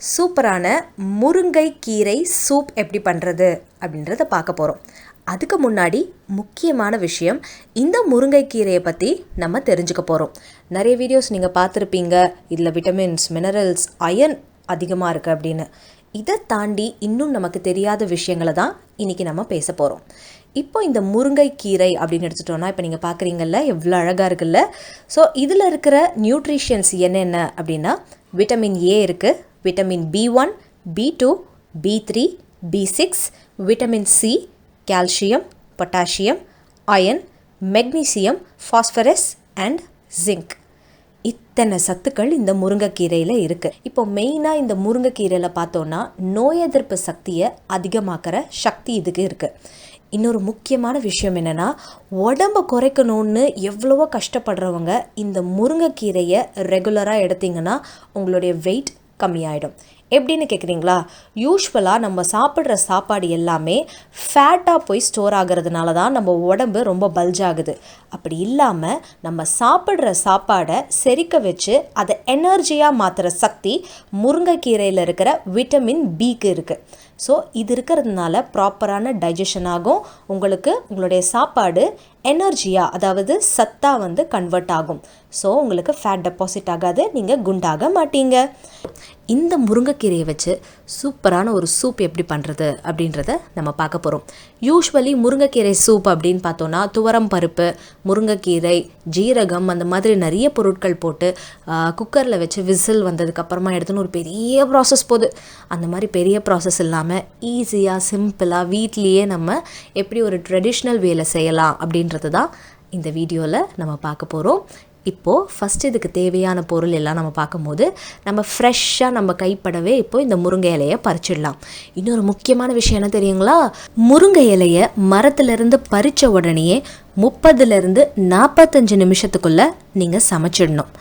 சூப்பரான முருங்கை கீரை சூப் எப்படி பண்ணுறது அப்படின்றத பார்க்க போகிறோம். அதுக்கு முன்னாடி முக்கியமான விஷயம், இந்த முருங்கை கீரையை பற்றி நம்ம தெரிஞ்சுக்க போகிறோம். நிறைய வீடியோஸ் நீங்கள் பார்த்துருப்பீங்க, இதில் விட்டமின்ஸ், மினரல்ஸ், அயர்ன் அதிகமாக இருக்குது அப்படின்னு. இதை தாண்டி இன்னும் நமக்கு தெரியாத விஷயங்களை தான் இன்றைக்கி நம்ம பேச போகிறோம். இப்போ இந்த முருங்கை கீரை அப்படின்னு எடுத்துட்டோன்னா, இப்போ நீங்கள் பார்க்குறீங்கல்ல எவ்வளோ அழகாக இருக்குல்ல. ஸோ இதில் இருக்கிற நியூட்ரிஷன்ஸ் என்னென்ன அப்படின்னா, விட்டமின் ஏ இருக்குது, vitamin B1, B2, B3, B6, vitamin C, calcium, potassium, iron, magnesium, phosphorus and zinc. இத்தனை சத்துக்கள் இந்த முருங்கைக்கீரையில் இருக்குது. இப்போ மெயினாக இந்த முருங்கைக்கீரையில் பார்த்தோன்னா நோய் எதிர்ப்பு சக்தியை அதிகமாக்குற சக்தி இதுக்கு இருக்குது. இன்னொரு முக்கியமான விஷயம் என்னென்னா, உடம்பை குறைக்கணும்னு எவ்வளவோ கஷ்டப்படுறவங்க இந்த முருங்கைக்கீரையை ரெகுலராக எடுத்திங்கன்னா உங்களுடைய வெயிட் கம்மியாயிடும். எப்படின்னு கேட்குறீங்களா? யூஸ்வலாக நம்ம சாப்பிட்ற சாப்பாடு எல்லாமே ஃபேட்டாக போய் ஸ்டோர் ஆகிறதுனால தான் நம்ம உடம்பு ரொம்ப பல்ஜ் ஆகுது. அப்படி இல்லாமல் நம்ம சாப்பிட்ற சாப்பாடை செரிக்க வச்சு அதை எனர்ஜியாக மாற்றுற சக்தி முருங்கைக்கீரையில் இருக்கிற விட்டமின் பிக்கு இருக்குது. ஸோ இது இருக்கிறதுனால ப்ராப்பரான டைஜஷன் ஆகும். உங்களுடைய சாப்பாடு எனர்ஜியாக, அதாவது சத்தாக கன்வெர்ட் ஆகும். ஸோ உங்களுக்கு ஃபேட் டெபாசிட் ஆகாது, நீங்கள் குண்டாக மாட்டீங்க. இந்த முருங்கைக்கீரையை வச்சு சூப்பரான ஒரு சூப் எப்படி பண்ணுறது அப்படின்றத நம்ம பார்க்க போகிறோம். யூஸ்வலி முருங்கைக்கீரை சூப் அப்படின்னு பார்த்தோன்னா துவரம் பருப்பு, முருங்கைக்கீரை, ஜீரகம், அந்த மாதிரி நிறைய பொருட்கள் போட்டு குக்கரில் வச்சு விசில் வந்ததுக்கப்புறமா எடுத்துன்னு ஒரு பெரிய ப்ராசஸ் போகுது. அந்த மாதிரி பெரிய ப்ராசஸ் இல்லாமல் ஈஸியாக சிம்பிளாக வீட்லேயே நம்ம எப்படி ஒரு ட்ரெடிஷ்னல் வேலை செய்யலாம் அப்படின்றது தான் இந்த வீடியோவில் நம்ம பார்க்க போகிறோம். இப்போது ஃபஸ்ட்டு இதுக்கு தேவையான பொருள் எல்லாம் நம்ம பார்க்கும்போது, நம்ம ஃப்ரெஷ்ஷாக நம்ம கைப்படவே இப்போது இந்த முருங்கை இலையை பறிச்சிடலாம். இன்னொரு முக்கியமான விஷயம் என்ன தெரியுங்களா? முருங்கை இலையை மரத்துலேருந்து பறித்த உடனேயே 30 to 45 நிமிஷத்துக்குள்ளே நீங்கள் சமைச்சிடணும்.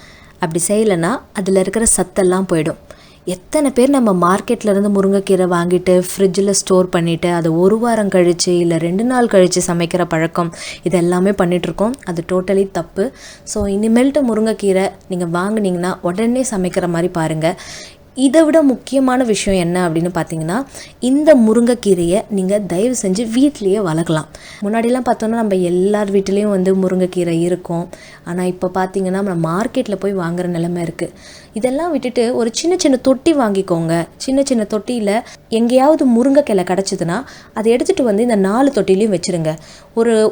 அப்படி செய்யலைன்னா அதில் இருக்கிற சத்தெல்லாம் போயிடும். எத்தனை பேர் நம்ம மார்க்கெட்லேருந்து முருங்கைக்கீரை வாங்கிட்டு ஃப்ரிட்ஜில் ஸ்டோர் பண்ணிவிட்டு அதை 1 வாரம் கழித்து இல்லை 2 நாள் கழித்து சமைக்கிற பழக்கம் இது எல்லாமே பண்ணிகிட்ருக்கோம். அது டோட்டலி தப்பு. ஸோ இனிமேல்ட்டு முருங்கைக்கீரை நீங்கள் வாங்கினீங்கன்னா உடனே சமைக்கிற மாதிரி பாருங்கள். இதை விட முக்கியமான விஷயம் என்ன அப்படின்னு பார்த்தீங்கன்னா, இந்த முருங்கைக்கீரையை நீங்கள் தயவு செஞ்சு வீட்லேயே வளர்க்கலாம். முன்னாடிலாம் பார்த்தோன்னா நம்ம எல்லார் வீட்டிலையும் முருங்கைக்கீரை இருக்கும். ஆனால் இப்போ பார்த்தீங்கன்னா நம்ம மார்க்கெட்டில் போய் வாங்குகிற நிலைமை இருக்குது. இதெல்லாம் விட்டுட்டு ஒரு சின்ன சின்ன தொட்டி வாங்கிக்கோங்க. சின்ன சின்ன தொட்டியில் எங்கேயாவது முருங்கைக்கிளை கிடச்சிதுன்னா அதை எடுத்துகிட்டு இந்த 4 தொட்டிலையும் வச்சுருங்க.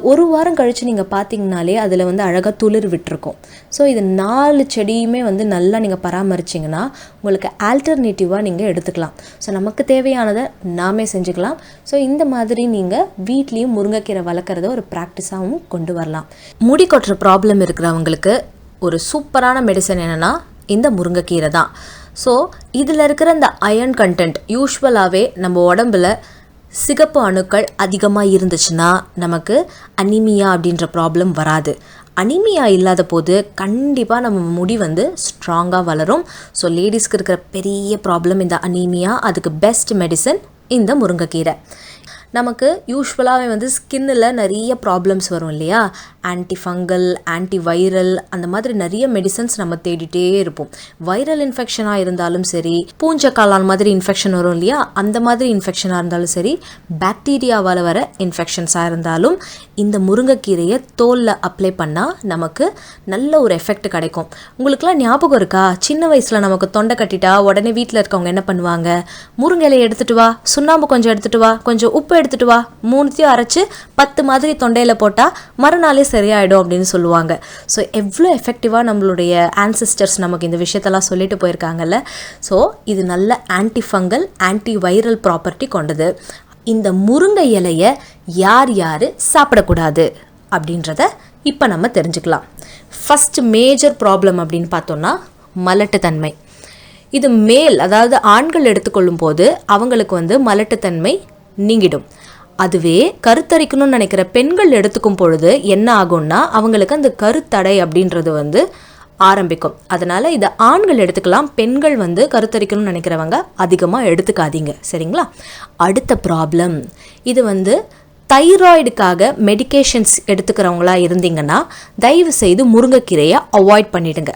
ஒரு வாரம் கழித்து நீங்கள் பார்த்தீங்கனாலே அதில் அழகாக துளிர் விட்டுருக்கும். ஸோ இது 4 செடியுமே நல்லா நீங்கள் பராமரிச்சிங்கன்னா உங்களுக்கு ஆல்டர்னேட்டிவாக நீங்கள் எடுத்துக்கலாம். ஸோ நமக்கு தேவையானதை நாமே செஞ்சுக்கலாம். ஸோ இந்த மாதிரி நீங்கள் வீட்லேயும் முருங்கைக்கீரை வளர்க்குறத ஒரு ப்ராக்டிஸாகவும் கொண்டு வரலாம். முடி கொட்டுற ப்ராப்ளம் இருக்கிறவங்களுக்கு ஒரு சூப்பரான மெடிசன் என்னென்னா இந்த முருங்கைக்கீரை தான். ஸோ இதில் இருக்கிற இந்த அயர்ன் கண்டென்ட், யூஸ்வலாகவே நம்ம உடம்புல சிகப்பு அணுக்கள் அதிகமாக இருந்துச்சுன்னா நமக்கு அனீமியா அப்படின்ற ப்ராப்ளம் வராது. அனீமியா இல்லாத போது கண்டிப்பாக நம்ம முடி ஸ்ட்ராங்காக வளரும். ஸோ லேடிஸ்க்கு இருக்கிற பெரிய ப்ராப்ளம் இந்த அனீமியா. அதுக்கு பெஸ்ட் மெடிசன் இந்த முருங்கைக்கீரை. நமக்கு யூஸ்வலாகவே ஸ்கின்னில் நிறைய ப்ராப்ளம்ஸ் வரும் இல்லையா? ஆன்டி ஃபங்கல், ஆன்டி வைரல், அந்த மாதிரி நிறைய மெடிசன்ஸ் நம்ம தேடிட்டே இருப்போம். வைரல் இன்ஃபெக்ஷனாக இருந்தாலும் சரி, பூஞ்சக்காளான் மாதிரி இன்ஃபெக்ஷன் வரும் இல்லையா, அந்த மாதிரி இன்ஃபெக்ஷனாக இருந்தாலும் சரி, பாக்டீரியாவால் வர இன்ஃபெக்ஷன்ஸாக இருந்தாலும் இந்த முருங்கைக்கீரையை தோலில் அப்ளை பண்ணால் நமக்கு நல்ல ஒரு எஃபெக்ட் கிடைக்கும். உங்களுக்குலாம் ஞாபகம் இருக்கா? சின்ன வயசில் நமக்கு தொண்டை கட்டிட்டா உடனே வீட்டில் இருக்கவங்க என்ன பண்ணுவாங்க? முருங்கை இலையை எடுத்துகிட்டு வா, சுண்ணாம்பு கொஞ்சம் எடுத்துகிட்டு வா, கொஞ்சம் உப்பு எடுத்துகிட்டு வா, 3த்தையும் அரைச்சி 10 மாதிரி தொண்டையில் போட்டால் மறுநாளே சரியாயிடும் அப்படின்னு சொல்லுவாங்க. ஸோ எவ்வளோ எஃபெக்டிவாக நம்மளுடைய ஆன்சிஸ்டர்ஸ் நமக்கு இந்த விஷயத்தெல்லாம் சொல்லிட்டு போயிருக்காங்கல்ல. ஸோ இது நல்ல anti fungal, anti viral property கொண்டது. இந்த முருங்கை இலையை யார் யார் சாப்பிடக்கூடாது அப்படின்றத இப்போ நம்ம தெரிஞ்சுக்கலாம். ஃபஸ்ட் மேஜர் ப்ராப்ளம் அப்படின்னு பார்த்தோன்னா மலட்டுத்தன்மை. இது மேல், அதாவது ஆண்கள் எடுத்துக்கொள்ளும் போது அவங்களுக்கு மலட்டுத்தன்மை நீங்கிடும். அதுவே கருத்தரிக்கணும்னு நினைக்கிற பெண்கள் எடுத்துக்கும் பொழுது என்ன ஆகும்னா அவங்களுக்கு அந்த கருத்தடை அப்படின்றது ஆரம்பிக்கும். அதனால் இதை ஆண்கள் எடுத்துக்கலாம். பெண்கள் கருத்தரிக்கணும்னு நினைக்கிறவங்க அதிகமாக எடுத்துக்காதீங்க, சரிங்களா? அடுத்த ப்ராப்ளம், இது தைராய்டுக்காக மெடிகேஷன்ஸ் எடுத்துக்கிறவங்களா இருந்தீங்கன்னா தயவு செய்து முருங்கைக்கீரையை அவாய்ட் பண்ணிடுங்க.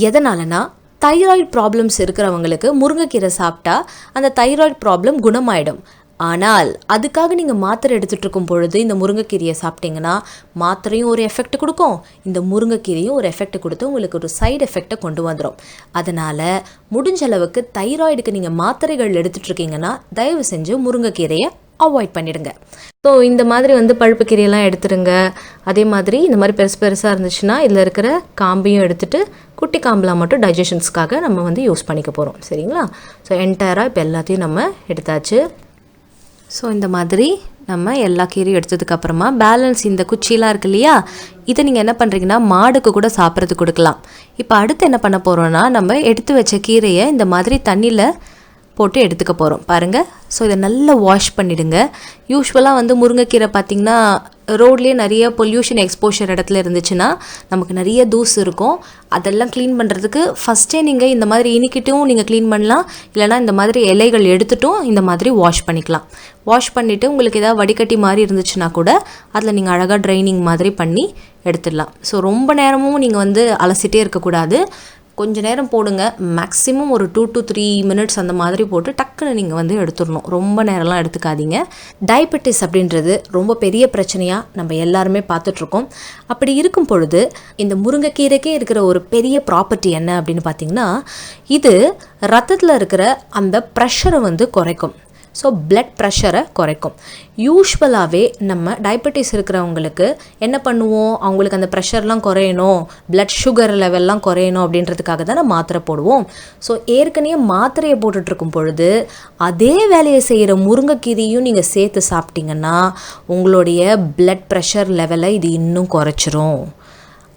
எதனாலனா தைராய்டு ப்ராப்ளம்ஸ் இருக்கிறவங்களுக்கு முருங்கைக்கீரை சாப்பிட்டா அந்த தைராய்டு ப்ராப்ளம் குணமாயிடும். ஆனால் அதுக்காக நீங்கள் மாத்திரை எடுத்துகிட்டு இருக்கும் பொழுது இந்த முருங்கைக்கீரையை சாப்பிட்டீங்கன்னா மாத்திரையும் ஒரு எஃபெக்ட் கொடுக்கும், இந்த முருங்கைக்கீரையும் ஒரு எஃபெக்ட் கொடுத்து உங்களுக்கு ஒரு சைடு எஃபெக்டை கொண்டு வந்துடும். அதனால் முடிஞ்ச அளவுக்கு தைராய்டுக்கு நீங்கள் மாத்திரைகள் எடுத்துகிட்ருக்கீங்கன்னா தயவு செஞ்சு முருங்கைக்கீரையை அவாய்ட் பண்ணிடுங்க. ஸோ இந்த மாதிரி பழுப்பு கீரையெல்லாம் எடுத்துருங்க. அதே மாதிரி இந்த மாதிரி பெருசாக இருந்துச்சுன்னா இதில் இருக்கிற காம்பையும் எடுத்துகிட்டு குட்டி காம்பெலாம் மட்டும் டைஜஷன்ஸ்க்காக நம்ம யூஸ் பண்ணிக்க போகிறோம். சரிங்களா? ஸோ என்டையராக இப்போ எல்லாத்தையும் நம்ம எடுத்தாச்சு. ஸோ இந்த மாதிரி நம்ம எல்லா கீரையும் எடுத்ததுக்கப்புறமா பேலன்ஸ் இந்த குச்சியெலாம் இருக்கு இல்லையா, இதை நீங்கள் என்ன பண்ணுறீங்கன்னா மாடுக்கு கூட சாப்பிட்றதுக்கு கொடுக்கலாம். இப்போ அடுத்து என்ன பண்ண போகிறோன்னா நம்ம எடுத்து வச்ச கீரையை இந்த மாதிரி தண்ணியில் போட்டு எடுத்துக்க போகிறோம். பாருங்கள். ஸோ இதை நல்லா வாஷ் பண்ணிவிடுங்க. யூஸ்வலாக முருங்கைக்கீரை பார்த்திங்கன்னா ரோட்லேயே நிறைய பொல்யூஷன் எக்ஸ்போஷர் இடத்துல இருந்துச்சுன்னா நமக்கு நிறைய தூசு இருக்கும். அதெல்லாம் க்ளீன் பண்ணுறதுக்கு ஃபஸ்ட்டே நீங்கள் இந்த மாதிரி இனிக்கிட்டும் நீங்கள் க்ளீன் பண்ணலாம், இல்லைனா இந்த மாதிரி இலைகள் எடுத்துட்டும் இந்த மாதிரி வாஷ் பண்ணிக்கலாம். வாஷ் பண்ணிவிட்டு உங்களுக்கு ஏதாவது வடிகட்டி மாதிரி இருந்துச்சுன்னா கூட அதில் நீங்கள் அழகாக ட்ரைனிங் மாதிரி பண்ணி எடுத்துடலாம். ஸோ ரொம்ப நேரமும் நீங்கள் அலசிட்டே இருக்கக்கூடாது. கொஞ்சம் நேரம் போடுங்க. மேக்ஸிமம் ஒரு 2 to 3 minutes அந்த மாதிரி போட்டு டக்குன்னு நீங்கள் எடுத்துடணும். ரொம்ப நேரம்லாம் எடுத்துக்காதீங்க. டயபெட்டிஸ் அப்படின்றது ரொம்ப பெரிய பிரச்சனையாக நம்ம எல்லாருமே பார்த்துட்ருக்கோம். அப்படி இருக்கும் பொழுது இந்த முருங்கைக்கீரைக்கே இருக்கிற ஒரு பெரிய ப்ராப்பர்ட்டி என்ன அப்படின்னு பார்த்திங்கன்னா, இது ரத்தத்தில் இருக்கிற அந்த ப்ரெஷரை குறைக்கும். ஸோ பிளட் ப்ரெஷரை குறைக்கும். யூஸ்வலாகவே நம்ம டயபெட்டிஸ் இருக்கிறவங்களுக்கு என்ன பண்ணுவோம், அவங்களுக்கு அந்த ப்ரெஷர்லாம் குறையணும், பிளட் சுகர் லெவல்லாம் குறையணும் அப்படின்றதுக்காக தான் நம்ம மாத்திரை போடுவோம். ஸோ ஏற்கனவே மாத்திரையை போட்டுட்ருக்கும் பொழுது அதே வேலையை செய்கிற முருங்கைக்கீரையும் நீங்கள் சேர்த்து சாப்பிட்டிங்கன்னா உங்களுடைய பிளட் ப்ரெஷர் லெவலை இது இன்னும் குறைச்சிரும்.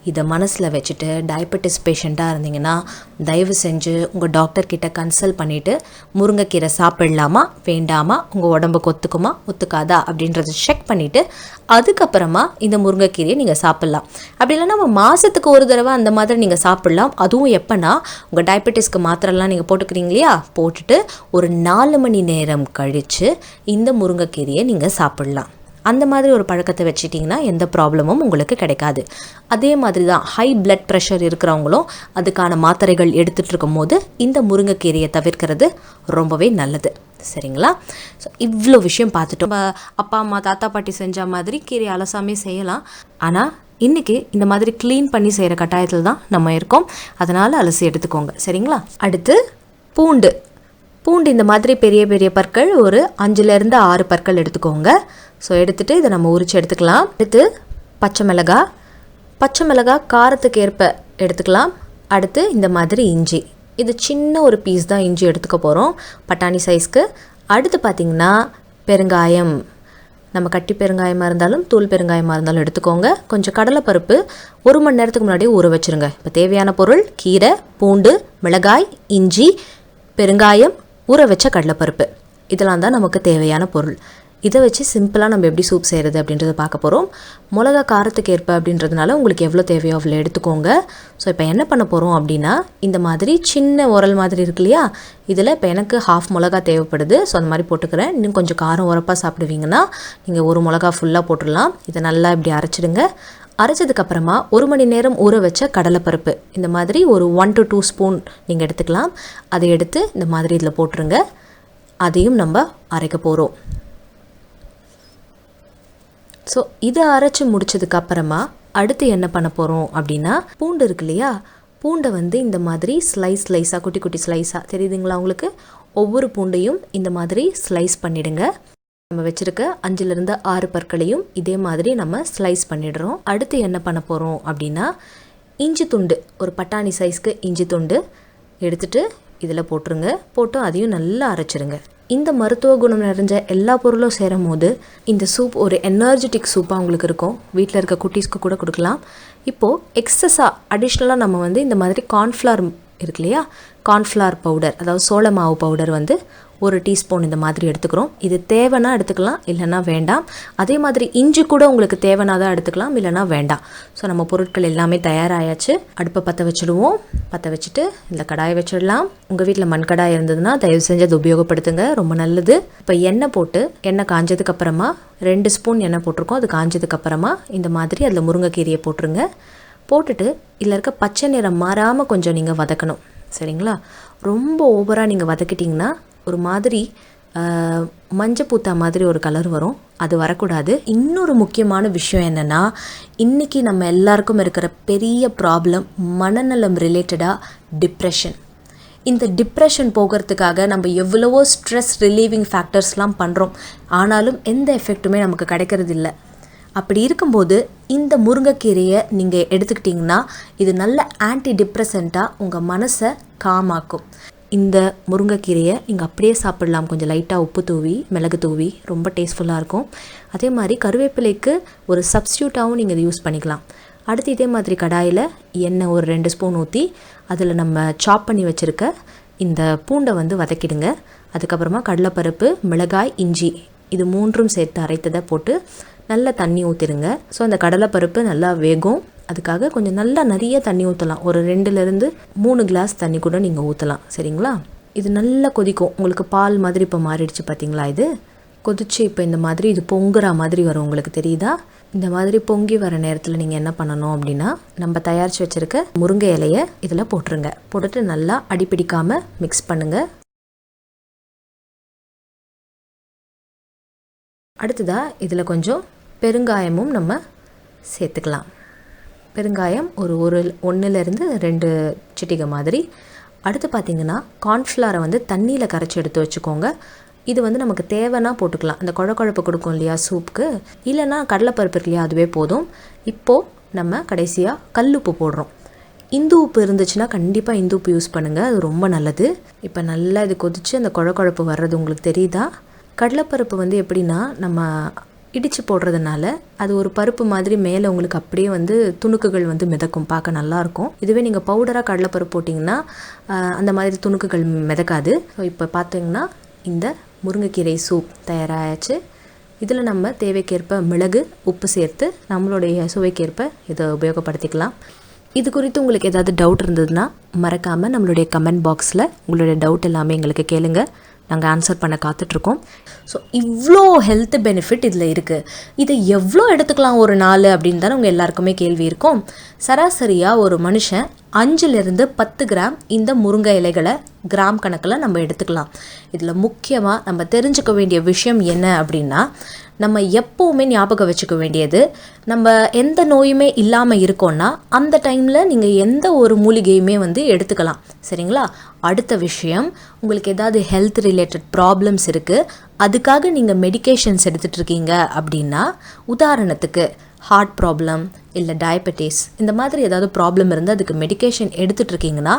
இதை மனசில் வச்சுட்டு டயபெட்டிஸ் பேஷண்ட்டாக இருந்தீங்கன்னா தயவு செஞ்சு உங்கள் டாக்டர்கிட்ட கன்சல்ட் பண்ணிவிட்டு முருங்கைக்கீரை சாப்பிடலாமா வேண்டாமா, உங்கள் உடம்புக்கு ஒத்துக்குமா ஒத்துக்காதா அப்படின்றத செக் பண்ணிவிட்டு அதுக்கப்புறமா இந்த முருங்கைக்கீரையை நீங்கள் சாப்பிட்லாம். அப்படி இல்லைன்னா நம்ம மாதத்துக்கு ஒரு தடவை அந்த மாதிரி நீங்கள் சாப்பிட்லாம். அதுவும் எப்போனா உங்கள் டயபெட்டிஸ்க்கு மாத்திரைலாம் நீங்கள் போட்டுக்கிறீங்க இல்லையா, போட்டுட்டு ஒரு 4 மணி நேரம் கழித்து இந்த முருங்கைக்கீரையை நீங்கள் சாப்பிட்லாம். அந்த மாதிரி ஒரு பழக்கத்தை வச்சுட்டிங்கன்னா எந்த ப்ராப்ளமும் உங்களுக்கு கிடைக்காது. அதே மாதிரி தான் ஹை பிளட் ப்ரெஷர் இருக்கிறவங்களும் அதுக்கான மாத்திரைகள் எடுத்துகிட்டு இருக்கும் போது இந்த முருங்கைக்கீரையை தவிர்க்கிறது ரொம்பவே நல்லது. சரிங்களா? ஸோ இவ்வளோ விஷயம் பார்த்துட்டோம். அப்பா அம்மா தாத்தா பாட்டி செஞ்ச மாதிரி கீரை அலசாமே செய்யலாம். ஆனால் இன்றைக்கி இந்த மாதிரி க்ளீன் பண்ணி செய்கிற கட்டாயத்தில் தான் நம்ம இருக்கோம். அதனால் அலசி எடுத்துக்கோங்க. சரிங்களா? அடுத்து பூண்டு இந்த மாதிரி பெரிய பெரிய பற்கள் ஒரு 5லேருந்து 6 பற்கள் எடுத்துக்கோங்க. ஸோ எடுத்துகிட்டு இதை நம்ம உரித்து எடுத்துக்கலாம். அடுத்து பச்சை மிளகாய் காரத்துக்கு ஏற்ப எடுத்துக்கலாம். அடுத்து இந்த மாதிரி இஞ்சி, இது சின்ன ஒரு பீஸ் தான் இஞ்சி எடுத்துக்க போகிறோம், பட்டாணி சைஸ்க்கு. அடுத்து பார்த்திங்கன்னா பெருங்காயம், நம்ம கட்டி பெருங்காயமாக இருந்தாலும் தூள் பெருங்காயமாக இருந்தாலும் எடுத்துக்கோங்க. கொஞ்சம் கடலைப்பருப்பு 1 மணி நேரத்துக்கு முன்னாடியே ஊற வச்சுருங்க. இப்போ தேவையான பொருள் கீரை, பூண்டு, மிளகாய், இஞ்சி, பெருங்காயம், ஊற வச்ச கடலைப்பருப்பு, இதெல்லாம் தான் நமக்கு தேவையான பொருள். இதை வச்சு சிம்பிளாக நம்ம எப்படி சூப் செய்கிறது அப்படின்றத பார்க்க போகிறோம். மிளகா காரத்துக்கு ஏற்ப அப்படின்றதுனால உங்களுக்கு எவ்வளோ தேவையோ அவ்வளோ எடுத்துக்கோங்க. ஸோ இப்போ என்ன பண்ண போகிறோம் அப்படின்னா, இந்த மாதிரி சின்ன உரல் மாதிரி இருக்கு இல்லையா, இதில் இப்போ எனக்கு 1/2 மிளகா தேவைப்படுது. ஸோ அந்த மாதிரி போட்டுக்கிறேன். இன்னும் கொஞ்சம் காரம் உரப்பாக சாப்பிடுவீங்கன்னா நீங்கள் 1 மிளகா ஃபுல்லாக போட்டுடலாம். இதை நல்லா இப்படி அரைச்சிடுங்க. அரைச்சதுக்கப்புறமா 1 மணி நேரம் ஊற வச்ச கடலைப்பருப்பு இந்த மாதிரி ஒரு 1 to 2 ஸ்பூன் நீங்கள் எடுத்துக்கலாம். அதை எடுத்து இந்த மாதிரி இதில் போட்டுருங்க. அதையும் நம்ம அரைக்க போகிறோம். ஸோ இதை அரைச்சி முடிச்சதுக்கப்புறமா அடுத்து என்ன பண்ண போகிறோம் அப்படின்னா, பூண்டு இருக்கு இல்லையா, பூண்டை இந்த மாதிரி ஸ்லைஸாக குட்டி குட்டி ஸ்லைஸாக தெரியுதுங்களா உங்களுக்கு, ஒவ்வொரு பூண்டையும் இந்த மாதிரி ஸ்லைஸ் பண்ணிவிடுங்க. நம்ம வச்சுருக்க 5லேருந்து 6 பற்களையும் இதே மாதிரி நம்ம ஸ்லைஸ் பண்ணிடுறோம். அடுத்து என்ன பண்ண போகிறோம் அப்படின்னா, இஞ்சி துண்டு ஒரு பட்டாணி சைஸ்க்கு இஞ்சி துண்டு எடுத்துகிட்டு இதில் போட்டுருங்க. போட்டு அதையும் நல்லா அரைச்சிருங்க. இந்த மருத்துவ குணம் நிறைஞ்ச எல்லா பொருளும் சேரும் போது இந்த சூப் ஒரு எனர்ஜெட்டிக் சூப்பாக உங்களுக்கு இருக்கும். வீட்டில் இருக்க குட்டீஸ்க்கு கூட கொடுக்கலாம். இப்போது எக்ஸஸாக அடிஷ்னலாக நம்ம இந்த மாதிரி கார்ன்ஃப்ளவர் இருக்கு இல்லையா, கார்ன்ஃப்ளவர் பவுடர், அதாவது சோள மாவு பவுடர் 1 டீஸ்பூன் இந்த மாதிரி எடுத்துக்கிறோம். இது தேவைன்னா எடுத்துக்கலாம், இல்லைனா வேண்டாம். அதே மாதிரி இஞ்சி கூட உங்களுக்கு தேவைன்னா தான் எடுத்துக்கலாம், இல்லைனா வேண்டாம். ஸோ நம்ம பொருட்கள் எல்லாமே தயாராகியாச்சு. அடுப்பை பற்ற வச்சுடுவோம். பற்ற வச்சுட்டு இந்த கடாயை வச்சிடலாம். உங்கள் வீட்டில் மண் கடாய் இருந்ததுன்னா தயவு செஞ்சு அதை உபயோகப்படுத்துங்க, ரொம்ப நல்லது. இப்போ எண்ணெய் போட்டு எண்ணெய் காஞ்சதுக்கப்புறமா 2 ஸ்பூன் எண்ணெய் போட்டிருக்கோம். அது காஞ்சதுக்கப்புறமா இந்த மாதிரி அதில் முருங்கைக்கீரையை போட்டுருங்க. போட்டுட்டு இதில் இருக்க பச்சை நிறம் மாறாமல் கொஞ்சம் நீங்கள் வதக்கணும். சரிங்களா. ரொம்ப ஓவராக நீங்கள் வதக்கிட்டிங்கன்னா ஒரு மாதிரி மஞ்சள் பூத்தா மாதிரி ஒரு கலர் வரும், அது வரக்கூடாது. இன்னொரு முக்கியமான விஷயம் என்னென்னா, இன்றைக்கி நம்ம எல்லாருக்கும் இருக்கிற பெரிய ப்ராப்ளம் மனநலம் ரிலேட்டடாக டிப்ரெஷன். இந்த டிப்ரெஷன் போகிறதுக்காக நம்ம எவ்வளவோ ஸ்ட்ரெஸ் ரிலீவிங் ஃபேக்டர்ஸ்லாம் பண்ணுறோம், ஆனாலும் எந்த எஃபெக்ட்டுமே நமக்கு கிடைக்கிறது இல்லை. அப்படி இருக்கும்போது இந்த முருங்கைக்கீரையை நீங்கள் எடுத்துக்கிட்டிங்கன்னா இது நல்ல ஆன்டி டிப்ரெசண்ட்டாக உங்கள் மனசை காமாக்கும். இந்த முருங்கைக்கீரையை நீங்கள் அப்படியே சாப்பிடலாம், கொஞ்சம் லைட்டாக உப்பு தூவி மிளகு தூவி, ரொம்ப டேஸ்ட்ஃபுல்லாக இருக்கும். அதே மாதிரி கருவேப்பிலைக்கு ஒரு சப்ஸ்டியூட்டாகவும் நீங்கள் இதை யூஸ் பண்ணிக்கலாம். அடுத்து இதே மாதிரி கடாயில் எண்ணெய் ஒரு 2 ஸ்பூன் ஊற்றி அதில் நம்ம சாப் பண்ணி வச்சுருக்க இந்த பூண்டை வந்து வதக்கிடுங்க. அதுக்கப்புறமா கடலைப்பருப்பு, மிளகாய், இஞ்சி இது 3ம் சேர்த்து அரைத்ததை போட்டு நல்லா தண்ணி ஊற்றிடுங்க. ஸோ அந்த கடலைப்பருப்பு நல்லா வேகும், அதுக்காக கொஞ்சம் நல்லா நிறைய தண்ணி ஊற்றலாம். ஒரு 2லேருந்து 3 கிளாஸ் தண்ணி கூட நீங்கள் ஊற்றலாம், சரிங்களா. இது நல்லா கொதிக்கும், உங்களுக்கு பால் மாதிரி இப்போ மாறிடுச்சு பார்த்தீங்களா. இது கொதிச்சு இப்போ இந்த மாதிரி இது பொங்குற மாதிரி வரும், உங்களுக்கு தெரியுதா. இந்த மாதிரி பொங்கி வர நேரத்தில் நீங்கள் என்ன பண்ணணும் அப்படின்னா, நம்ம தயாரித்து வச்சுருக்க முருங்கை இலையை இதில் போட்டுருங்க. போட்டுட்டு நல்லா அடிப்பிடிக்காமல் மிக்ஸ் பண்ணுங்கள். அடுத்ததாக இதில் கொஞ்சம் பெருங்காயமும் நம்ம சேர்த்துக்கலாம். பெருங்காயம் ஒரு 1லேருந்து 2 சிட்டிகை மாதிரி. அடுத்து பார்த்திங்கன்னா கார்ன்ஃப்ளவரை வந்து தண்ணியில் கரைச்சி எடுத்து வச்சுக்கோங்க. இது வந்து நமக்கு தேவைன்னா போட்டுக்கலாம், அந்த குழப்பு கொடுக்கும் இல்லையா சூப்புக்கு, இல்லைன்னா கடலைப்பருப்பு இருக்கு இல்லையா அதுவே போதும். இப்போது நம்ம கடைசியாக கல்லுப்பு போடுறோம். இந்து உப்பு இருந்துச்சுன்னா கண்டிப்பாக இந்து உப்பு யூஸ் பண்ணுங்கள், அது ரொம்ப நல்லது. இப்போ நல்லா இது கொதித்து அந்த குழப்பு வர்றது உங்களுக்கு தெரியுதா. கடலைப்பருப்பு வந்து எப்படின்னா நம்ம இடித்து போடுறதுனால அது ஒரு பருப்பு மாதிரி மேலே உங்களுக்கு அப்படியே வந்து துணுக்குகள் வந்து மிதக்கும், பார்க்க நல்லாயிருக்கும். இதுவே நீங்கள் பவுடராக கடலைப்பருப்பு போட்டிங்கன்னா அந்த மாதிரி துணுக்குகள் மிதக்காது. ஸோ இப்போ பார்த்தீங்கன்னா இந்த முருங்கைக்கீரை சூப் தயாராகிடுச்சு. இதில் நம்ம தேவைக்கேற்ப மிளகு, உப்பு சேர்த்து நம்மளுடைய சுவைக்கேற்ப இதை உபயோகப்படுத்திக்கலாம். இது குறித்து உங்களுக்கு ஏதாவது டவுட் இருந்ததுன்னா மறக்காமல் நம்மளுடைய கமெண்ட் பாக்ஸில் உங்களுடைய டவுட் எல்லாமே எங்களுக்கு கேளுங்க, நாங்கள் ஆன்சர் பண்ண காத்துட்ருக்கோம். ஸோ இவ்வளோ ஹெல்த் பெனிஃபிட் இதில் இருக்குது. இதை எவ்வளோ எடுத்துக்கலாம் ஒரு நாள் அப்படின்னு தானே உங்கள் எல்லாருக்குமே கேள்வி இருக்கும். சராசரியாக ஒரு மனுஷன் 5லேருந்து 10 கிராம் இந்த முருங்கை இலைகளை கிராம் கணக்கில் நம்ம எடுத்துக்கலாம். இதில் முக்கியமாக நம்ம தெரிஞ்சுக்க வேண்டிய விஷயம் என்ன அப்படின்னா, நம்ம எப்போவுமே ஞாபகம் வச்சுக்க வேண்டியது, நம்ம எந்த நோயுமே இல்லாமல் இருக்கோன்னா அந்த டைமில் நீங்கள் எந்த ஒரு மூலிகையுமே வந்து எடுத்துக்கலாம், சரிங்களா. அடுத்த விஷயம், உங்களுக்கு ஏதாவது ஹெல்த் ரிலேட்டட் ப்ராப்ளம்ஸ் இருக்குது, அதுக்காக நீங்கள் மெடிகேஷன்ஸ் எடுத்துகிட்ருக்கீங்க அப்படின்னா, உதாரணத்துக்கு ஹார்ட் ப்ராப்ளம் இல்லை டயபெட்டிஸ் இந்த மாதிரி ஏதாவது ப்ராப்ளம் இருந்து அதுக்கு மெடிகேஷன் எடுத்துகிட்ருக்கீங்கன்னா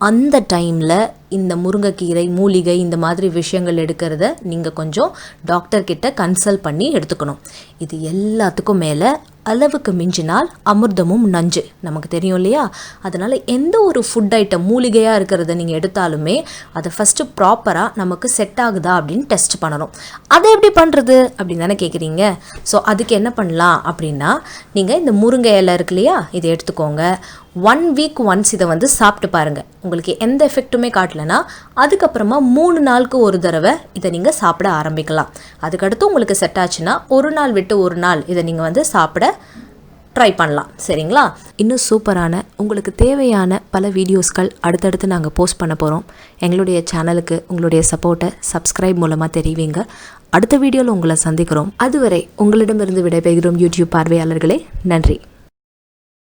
அந்த டைமில் இந்த முருங்கைக்கீரை, மூலிகை இந்த மாதிரி விஷயங்கள் எடுக்கிறத நீங்கள் கொஞ்சம் டாக்டர்கிட்ட கன்சல்ட் பண்ணி எடுத்துக்கணும். இது எல்லாத்துக்கும் மேலே அளவுக்கு மிஞ்சினால் அமிர்தமும் நஞ்சு, நமக்கு தெரியும் இல்லையா. அதனால் எந்த ஒரு ஃபுட் ஐட்டம் மூலிகையாக இருக்கிறத நீங்கள் எடுத்தாலுமே அதை ஃபஸ்ட்டு ப்ராப்பராக நமக்கு செட் ஆகுதா அப்படின்னு டெஸ்ட் பண்ணணும். அதை எப்படி பண்ணுறது அப்படின்னு தானே கேட்குறீங்க. ஸோ அதுக்கு என்ன பண்ணலாம் அப்படின்னா, நீங்கள் இந்த முருங்கை இலை இருக்கு இல்லையா, இதை எடுத்துக்கோங்க. 1 வீக் ஒன்ஸ் இதை வந்து சாப்பிட்டு பாருங்கள். உங்களுக்கு எந்த எஃபெக்ட்டுமே காட்டலைன்னா அதுக்கப்புறமா 3 நாளுக்கு ஒரு தடவை இதை நீங்கள் சாப்பிட ஆரம்பிக்கலாம். அதுக்கடுத்து உங்களுக்கு செட் ஆச்சுன்னா ஒரு நாள் விட்டு ஒரு நாள் இதை நீங்கள் வந்து சாப்பிட ட்ரை பண்ணலாம், சரிங்களா. இன்னும் சூப்பரான உங்களுக்கு தேவையான பல வீடியோஸ்கள் அடுத்தடுத்து நாங்கள் போஸ்ட் பண்ண போகிறோம். எங்களுடைய சேனலுக்கு உங்களுடைய சப்போர்ட்டை சப்ஸ்கிரைப் மூலமாக தெரிவிங்க. அடுத்த வீடியோவில் உங்களை சந்திக்கிறோம். அதுவரை உங்களிடமிருந்து விடைபெறுகிறோம் யூடியூப் பார்வையாளர்களே. நன்றி.